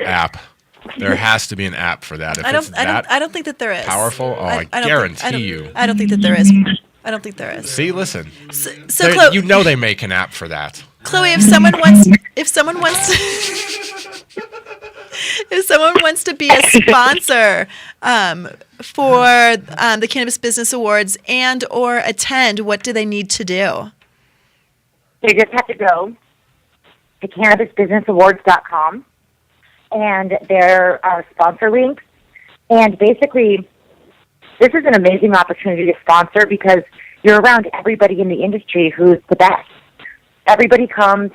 app. There has to be an app for that. I don't think that there is. Powerful? Oh, I guarantee you. I don't think that there is. I don't think there is. See, listen. So Chloe, you know they make an app for that. Chloe, if someone wants to be a sponsor for the Cannabis Business Awards and or attend, what do they need to do? They just have to go to cannabisbusinessawards.com, and there are sponsor links. And basically, this is an amazing opportunity to sponsor because you're around everybody in the industry who's the best. Everybody comes,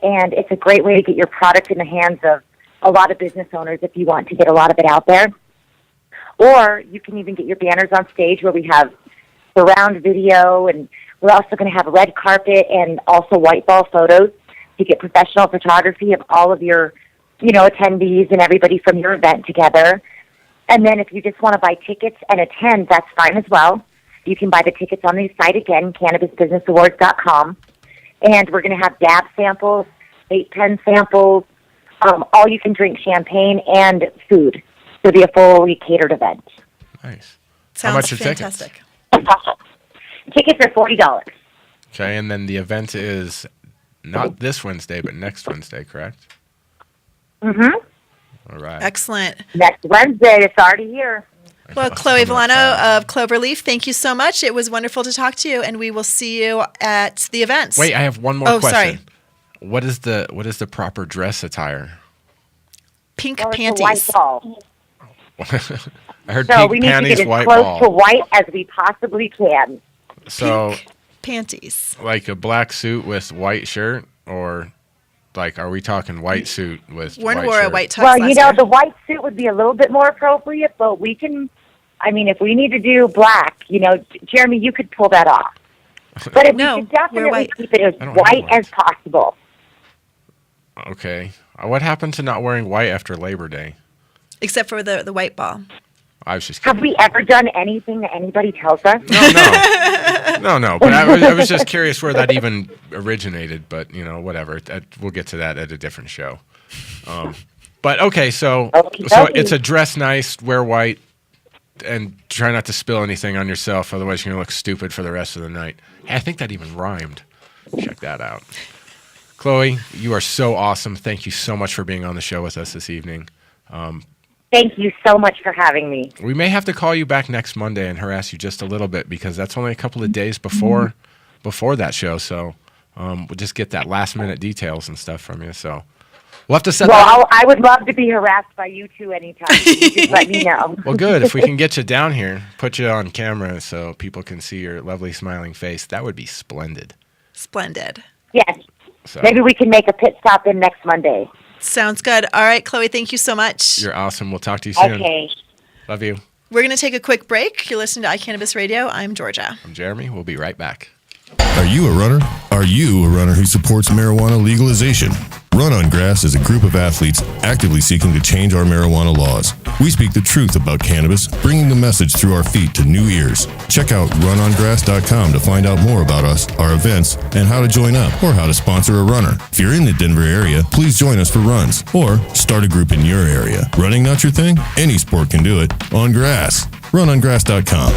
and it's a great way to get your product in the hands of a lot of business owners if you want to get a lot of it out there. Or you can even get your banners on stage where we have surround video, and we're also going to have a red carpet and also white ball photos to get professional photography of all of your, attendees and everybody from your event together. And then if you just want to buy tickets and attend, that's fine as well. You can buy the tickets on the site again, cannabisbusinessawards.com. And we're going to have dab samples, vape pen samples, all you can drink champagne and food. It'll be a fully catered event. Nice. Sounds How much are fantastic. Tickets are $40. Okay, and then the event is not this Wednesday, but next Wednesday, correct? Mm-hmm. All right. Excellent. Next Wednesday, it's already here. Well, Chloe Villano of Cloverleaf, thank you so much. It was wonderful to talk to you, and we will see you at the event. Wait, I have one more question. Sorry. What is the proper dress attire? Pink Well, panties. it's a white ball. I heard So pink we need to panties, get as white close ball. to white as we possibly can. So, Pink panties. like a black suit with white shirt, or like, are we talking white suit with Warren white wore a shirt? white tux Well, last year. the white suit would be a little bit more appropriate, but we can, if we need to do black, Jeremy, you could pull that off. But we should definitely white. keep it as I don't have white white. as possible. Okay. What happened to not wearing white after Labor Day? Except for the white ball. I was just Have kidding. we ever done anything that anybody tells us? No. But I was just curious where that even originated. But whatever. We'll get to that at a different show. But okay, so it's a dress nice, wear white, and try not to spill anything on yourself. Otherwise, you're gonna look stupid for the rest of the night. Hey, I think that even rhymed. Check that out. Chloe, you are so awesome. Thank you so much for being on the show with us this evening. Thank you so much for having me. We may have to call you back next Monday and harass you just a little bit because that's only a couple of days before that show. So we'll just get that last minute details and stuff from you. So we'll have to set that up. I would love to be harassed by you two anytime. You just let me know. Well, good. If we can get you down here, put you on camera so people can see your lovely smiling face, that would be splendid. Splendid. Yes. So, Maybe we can make a pit stop in next Monday. Sounds good. All right, Chloe, thank you so much. you're awesome. We'll talk to you soon. Okay. Love you. We're going to take a quick break. You're listening to iCannabis Radio. I'm Georgia. I'm Jeremy. We'll be right back. Are you a runner? Are you a runner who supports marijuana legalization? Run on Grass is a group of athletes actively seeking to change our marijuana laws. We speak the truth about cannabis, bringing the message through our feet to new ears. Check out runongrass.com to find out more about us, our events, and how to join up or how to sponsor a runner. If you're in the Denver area, please join us for runs or start a group in your area. Running not your thing? Any sport can do it on grass. Runongrass.com.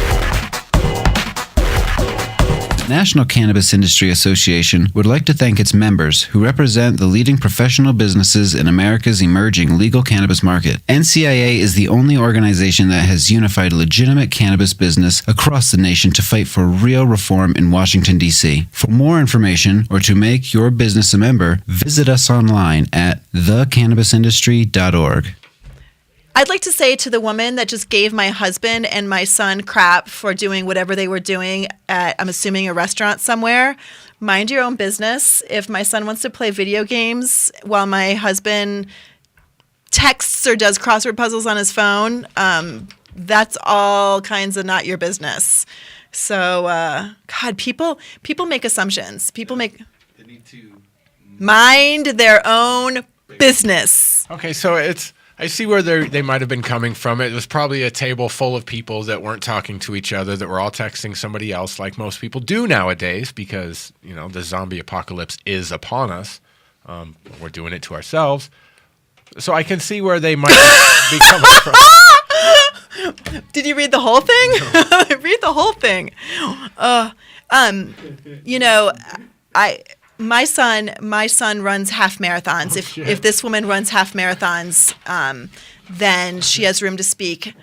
The National Cannabis Industry Association would like to thank its members who represent the leading professional businesses in America's emerging legal cannabis market. NCIA is the only organization that has unified legitimate cannabis business across the nation to fight for real reform in Washington, D.C. For more information or to make your business a member, visit us online at thecannabisindustry.org. I'd like to say to the woman that just gave my husband and my son crap for doing whatever they were doing at, I'm assuming, a restaurant somewhere, mind your own business. If my son wants to play video games while my husband texts or does crossword puzzles on his phone, that's all kinds of not your business. So, God, people make assumptions. People make They need to mind their own business. Okay, so I see where they might have been coming from. It was probably a table full of people that weren't talking to each other, that were all texting somebody else like most people do nowadays because, the zombie apocalypse is upon us. We're doing it to ourselves. So I can see where they might be coming from. Did you read the whole thing? No. Read the whole thing. My son runs half marathons. If this woman runs half marathons, then she has room to speak.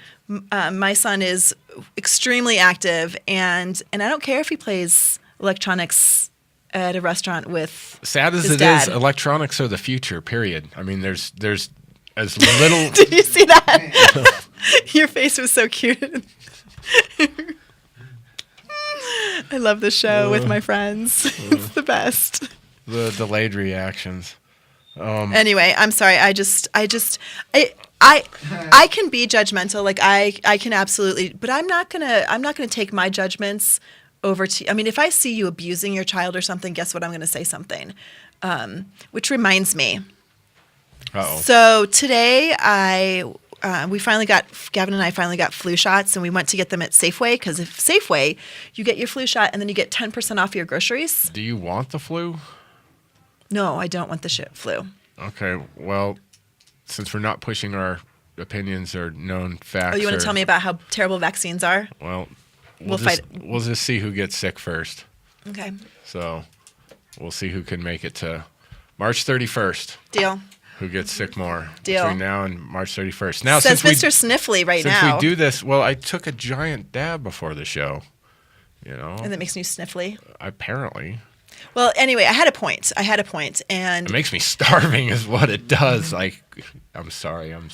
My son is extremely active, and I don't care if he plays electronics at a restaurant with Sad as his it dad. is, electronics are the future, period. I mean, there's as little... Did you see that? Your face was so cute. I love the show with my friends. It's the best. The delayed reactions. Anyway, I'm sorry. I can be judgmental. Like I can absolutely, but I'm not gonna take my judgments over to. I mean, if I see you abusing your child or something, guess what? I'm gonna say something. Which reminds me. Uh-oh. So today Gavin and I finally got flu shots, and we went to get them at Safeway, because if Safeway, you get your flu shot and then you get 10% off your groceries. Do you want the flu? No, I don't want the flu. Okay, well, since we're not pushing our opinions or known facts. Oh, you want to tell me about how terrible vaccines are? Well, we'll fight. We'll just see who gets sick first. Okay. So we'll see who can make it to March 31st. Deal. Who gets sick more Deal. between now and March 31st. Now, says Mr. Sniffly right now. Since we do this, well, I took a giant dab before the show, And that makes me sniffly? Apparently. Well, anyway, I had a point, and... It makes me starving is what it does. Like, I'm sorry, I'm...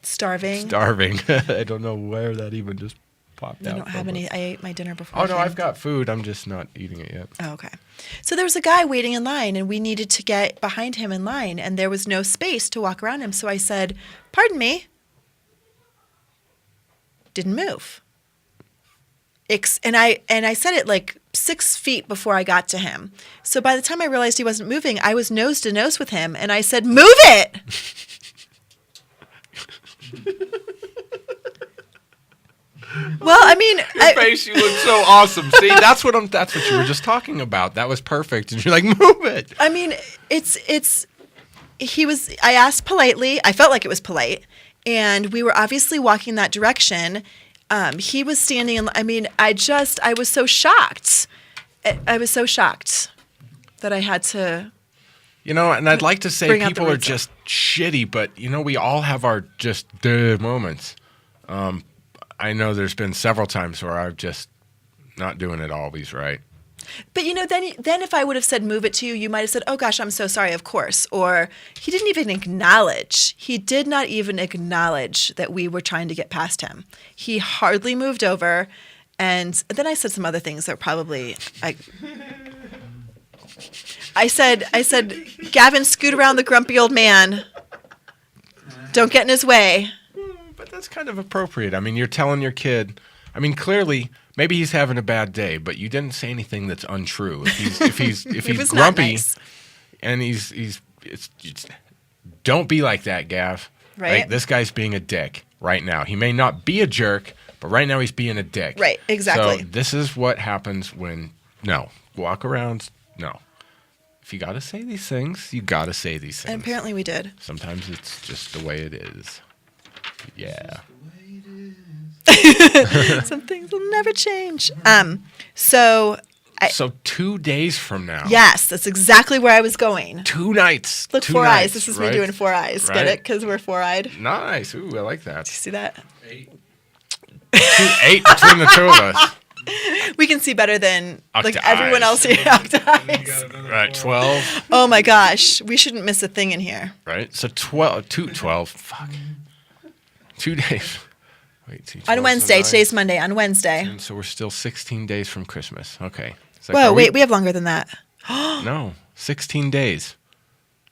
Starving? Starving. I don't know where that even just popped out. I don't have any. I ate my dinner before. Oh, no, I've got food. I'm just not eating it yet. Oh, okay. So there was a guy waiting in line, and we needed to get behind him in line, and there was no space to walk around him. So I said, "Pardon me." Didn't move. And I said it like 6 feet before I got to him. So by the time I realized he wasn't moving, I was nose to nose with him, and I said, "Move it!" Well, I mean, your face, you look so awesome. See, that's what you were just talking about. That was perfect. And you're like, move it. I mean, I asked politely. I felt like it was polite. And we were obviously walking that direction. He was standing in, I mean, I was so shocked. I was so shocked that I had to. And I'd like to say people are just shitty, but, we all have our just moments. I know there's been several times where I've just not doing it always right. But, then if I would have said, "Move it to you," you might have said, "Oh, gosh, I'm so sorry, of course." Or he didn't even acknowledge. He did not even acknowledge that we were trying to get past him. He hardly moved over. And then I said some other things that probably I said, "Gavin, scoot around the grumpy old man. Don't get in his way." But that's kind of appropriate. I mean, you're telling your kid. I mean, clearly, maybe he's having a bad day, but you didn't say anything that's untrue. If he's grumpy, nice. And don't be like that, Gav. Right. Like, this guy's being a dick right now. He may not be a jerk, but right now he's being a dick. Right. Exactly. So this is what happens when walk around. No. If you got to say these things, you got to say these things. And apparently we did. Sometimes it's just the way it is. Yeah. Some things will never change. So 2 days from now. Yes, that's exactly where I was going. 2 nights. Look, 2 4 nights, eyes. This is right? me doing 4 eyes. Right. Get it? Because we're 4-eyed. Nice. Ooh, I like that. Do you see that? 8 between the two of us. We can see better than everyone else here. Right, 12. Oh my gosh, we shouldn't miss a thing in here. Right, so 12. Fuck. 2 days. Wait, on Wednesday. Today's Monday. On Wednesday. And so we're still 16 days from Christmas. Okay. Whoa, wait, we have longer than that. No, 16 days.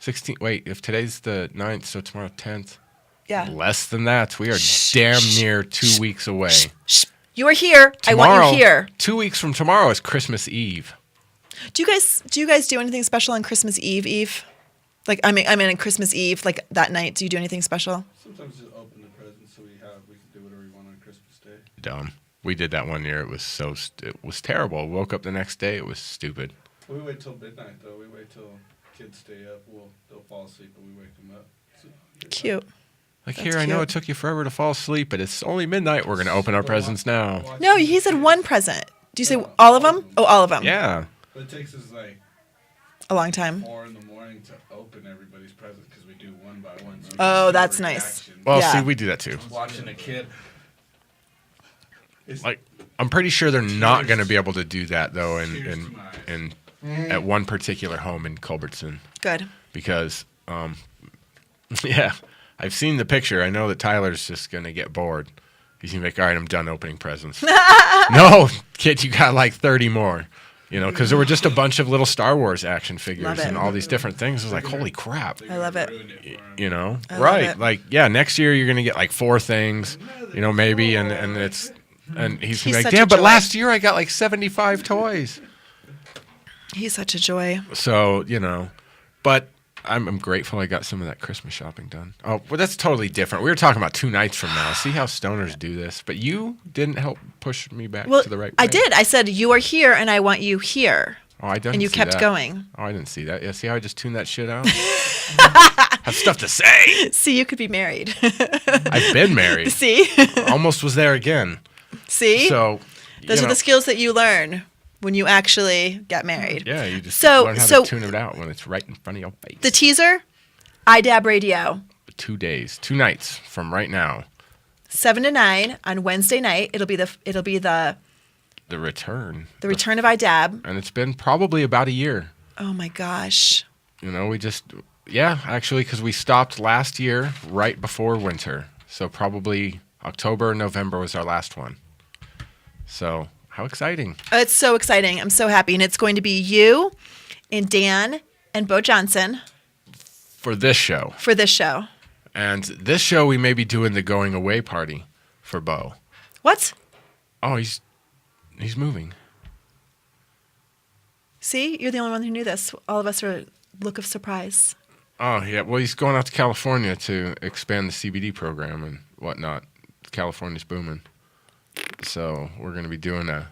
16. Wait, if today's the 9th, so tomorrow 10th. Yeah. Less than that. We are damn near 2 weeks away. You are here. Tomorrow, I want you here. 2 weeks from tomorrow is Christmas Eve. Do you guys do anything special on Christmas Eve? Like I mean on Christmas Eve, like that night, do you do anything special? Sometimes just open the presents so we can do whatever we want on Christmas Day. Dumb. We did that one year. It was terrible. Woke up the next day. It was stupid. We wait till midnight though. We wait till kids stay up. They'll fall asleep, but we wake them up. Cute. Like, That's here, I know cute. it took you forever to fall asleep, but it's only midnight. We're going to open our presents now. No, he said one present. Do you say all of them? Oh, all of them. Yeah. But it takes us like a long time. 4 in the morning to open everybody's presents because we do one by one. So Oh, that's nice. Well, Yeah. see, we do that too. Watching a kid. Like, I'm pretty sure they're not going to be able to do that, though, in at one particular home in Culbertson. Good. Because, yeah, I've seen the picture. I know that Tyler's just going to get bored. He's going to be like, all right, I'm done opening presents. No, kid, you got like 30 more. You know, because there were just a bunch of little Star Wars action figures Love it. and all these different things. It was like, holy crap. I love it. You know, I love right? it. Like, yeah, next year you're gonna get like 4 things, you know, maybe, and it's and he's gonna be like, such a damn, but joy. last year I got like 75 toys. He's such a joy. So you know, but I'm grateful I got some of that Christmas shopping done. Oh, well, that's totally different. We were talking about 2 nights from now. See how stoners do this, but you didn't help push me back Well, to the right way. I did. I said, you are here and I want you here. Oh, I didn't. And you see kept that. going. Oh, I didn't see that. Yeah, see how I just tuned that shit out? Have stuff to say. See, you could be married. I've been married. See? Almost was there again. See? So Those you are know, the skills that you learn when you actually get married. Yeah, you just So- learn how so- to tune it out when it's right in front of your face. The teaser, IDAB Radio, 2 days, 2 nights from right now. 7 to 9 on Wednesday night. It'll be the The return. return of IDAB. And it's been probably about a year. Oh my gosh. You know, actually, because we stopped last year right before winter. So probably October, November was our last one. So how exciting. It's so exciting. I'm so happy. And it's going to be you and Dan and Bo Johnson For this show. for this show. And this show, we may be doing the going away party for Bo. What? Oh, he's moving. See? You're the only one who knew this. All of us are look of surprise. Oh, yeah. Well, he's going out to California to expand the CBD program and whatnot. California's booming. So we're going to be doing a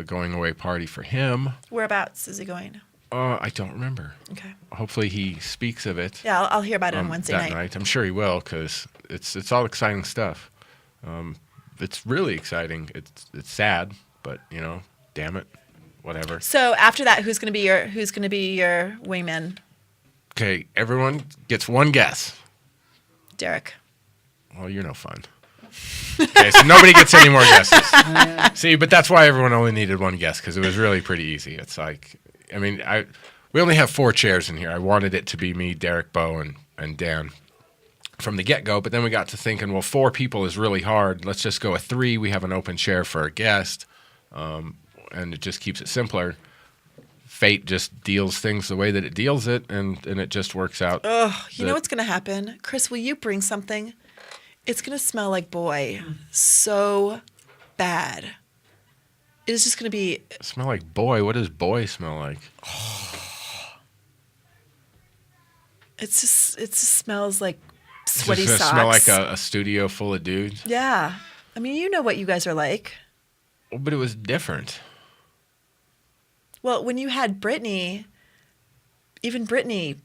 going away party for him. Whereabouts is he going? I don't remember. Okay. Hopefully he speaks of it. Yeah, I'll hear about it on Wednesday that night. I'm sure he will because it's all exciting stuff. It's really exciting. It's sad, but you know, damn it, whatever. So after that, who's going to be your wingman? Okay, everyone gets one guess. Derek. Well, you're no fun. Okay, so nobody gets any more guesses. See, but that's why everyone only needed one guess because it was really pretty easy. It's like, I mean, we only have 4 chairs in here. I wanted it to be me, Derek, Bo, and Dan from the get-go, but then we got to thinking, well, 4 people is really hard. Let's just go with 3. We have an open chair for a guest, and it just keeps it simpler. Fate just deals things the way that it deals it, and it just works out. Oh, you know what's going to happen? Chris, will you bring something? It's going to smell like boy so bad. It is just going to be... Smell like boy? What does boy smell like? It just smells like sweaty it's just socks. gonna smell like a studio full of dudes. Yeah. I mean, you know what you guys are like. Well, but it was different. Well, when you had Brittany, even Brittany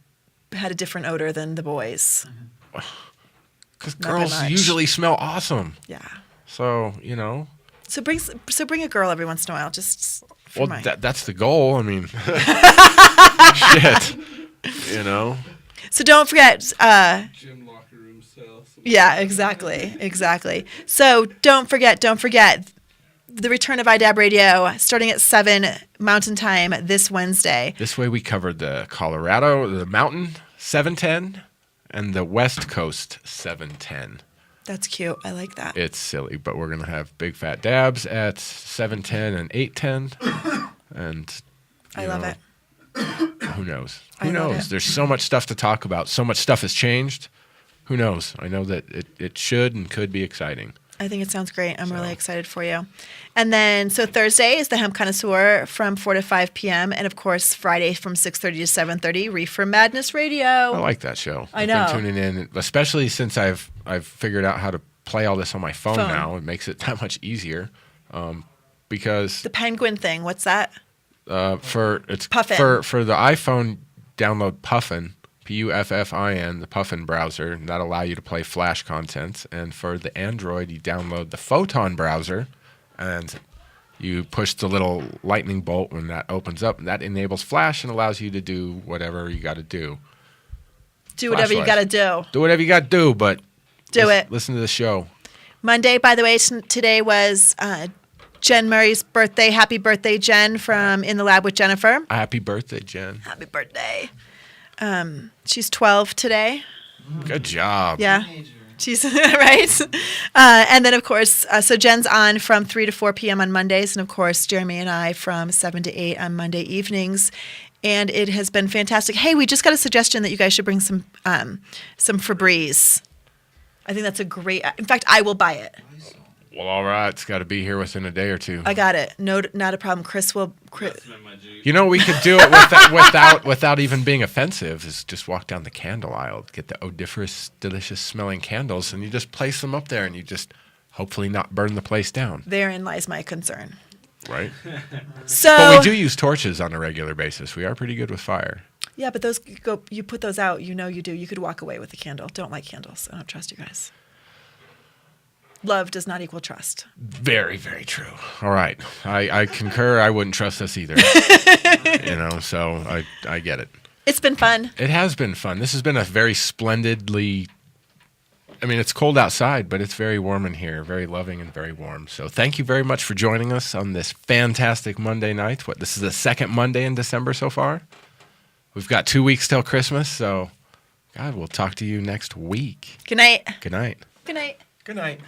had a different odor than the boys. Because Not that girls much. usually smell awesome. Yeah. So, you know. So bring a girl every once in a while, just for Well, mine. that's the goal. I mean, shit. You know. So don't forget. Gym locker room sale. Yeah, exactly. So don't forget the return of IDAB Radio starting at 7 Mountain Time this Wednesday. This way we covered the Colorado, the Mountain 710, and the West Coast 710. That's cute. I like that. It's silly, but we're going to have big fat dabs at 710 and 810. And I love it. Who knows? I Who love knows? it. There's so much stuff to talk about. So much stuff has changed. Who knows? I know that it should and could be exciting. I think it sounds great. I'm really excited for you. And then, so Thursday is the Hemp Connoisseur from 4 to 5 p.m. And, of course, Friday from 6:30 to 7:30, Reefer Madness Radio. I like that show. I I've know. been tuning in, especially since I've figured out how to play all this on my phone now. It makes it that much easier because The Penguin thing, what's that? for Puffin. for the iPhone, download Puffin. Puffin, the Puffin browser, and that allow you to play Flash content. And for the Android, you download the Photon browser, and you push the little lightning bolt when that opens up, and that enables Flash and allows you to do whatever you got to do. Do whatever you got to do. Do whatever you got to do, but Do it. Listen to the show. Monday, by the way, today was Jen Murray's birthday. Happy birthday, Jen, from In the Lab with Jennifer. Happy birthday, Jen. Happy birthday. She's 12 today. Good job. Yeah. She's right. And then, of course, so Jen's on from 3 to 4 p.m. on Mondays. And, of course, Jeremy and I from 7 to 8 on Monday evenings. And it has been fantastic. Hey, we just got a suggestion that you guys should bring some Febreze. I think that's a great. In fact, I will buy it. Well, all right. It's got to be here within a day or two. I got it. No, not a problem. Chris will. You know, we could do it without even being offensive. Is just walk down the candle aisle, get the odoriferous, delicious smelling candles, and you just place them up there, and you just hopefully not burn the place down. Therein lies my concern. Right. So, but we do use torches on a regular basis. We are pretty good with fire. Yeah, but you put those out. You know you do. You could walk away with a candle. Don't light candles. I don't trust you guys. Love does not equal trust. Very, very true. All right. I concur. I wouldn't trust us either. So I get it. It's been fun. It has been fun. This has been a very splendidly... I mean, it's cold outside, but it's very warm in here. Very loving and very warm. So thank you very much for joining us on this fantastic Monday night. This is the second Monday in December so far. We've got 2 weeks till Christmas, so God, we'll talk to you next week. Good night. Good night. Good night. Good night.